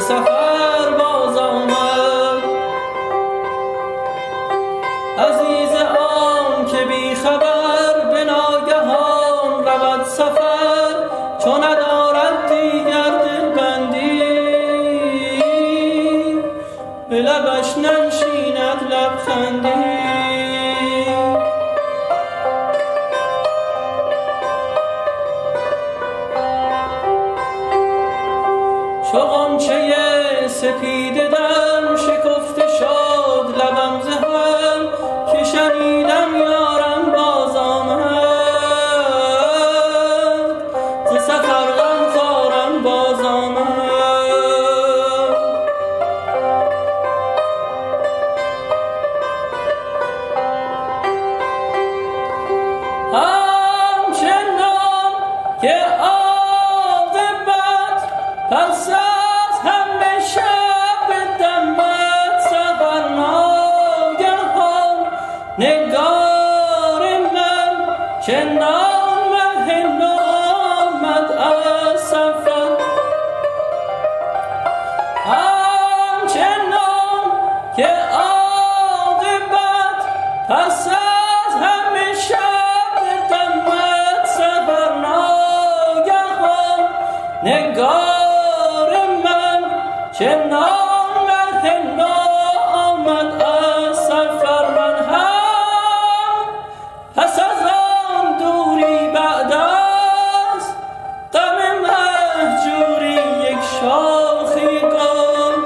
سفر باز آمد. عزیز آن که بی خبر به ناگهان رود سفر، چون ندارد دیگر دلبندی به لبش ننشیند لبخندی. چو غنچه سپید دم شکفته شد لبم ز هم، که شنیدم یارم باز آمد. ز سفر غمخوارم باز آمد. همچنان که عاقبت پس از همه شب دمت سحر ناگهان نگار من چنان مهن آمد از سفر. همچنان که عاقبت پس از همه شب دمت سحر ناگهان نگار من چنان مهن آمد از سفر. من هم پس از آن دوری بعد از غم مهجوری یک شاخی گل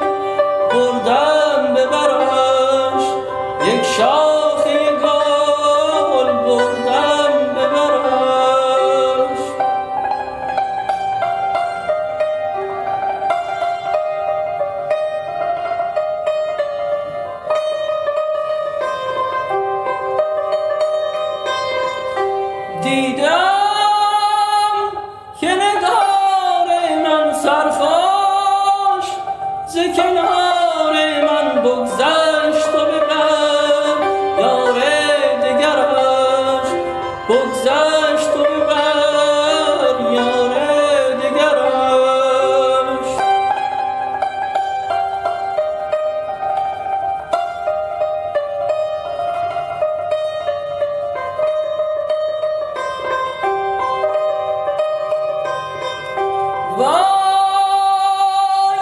بردم به برش، یک شاخی گل بردم به برش. دیدم که نگار من سرخوش ز کنار من بگذشت و به بر یار دگرش بگذشت و به بر یار دگرش. وای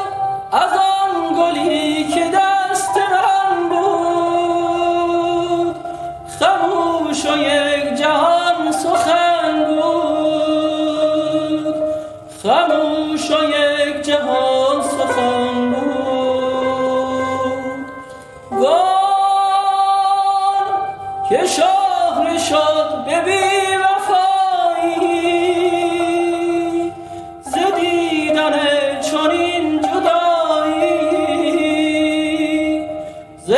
از آن گلی که دست من بود، خموش و یک جهان سخن بود، خموش و یک جهان سخن بود. گل که شهره شد به بی وفایی، ز دیدن چنین جدایی ز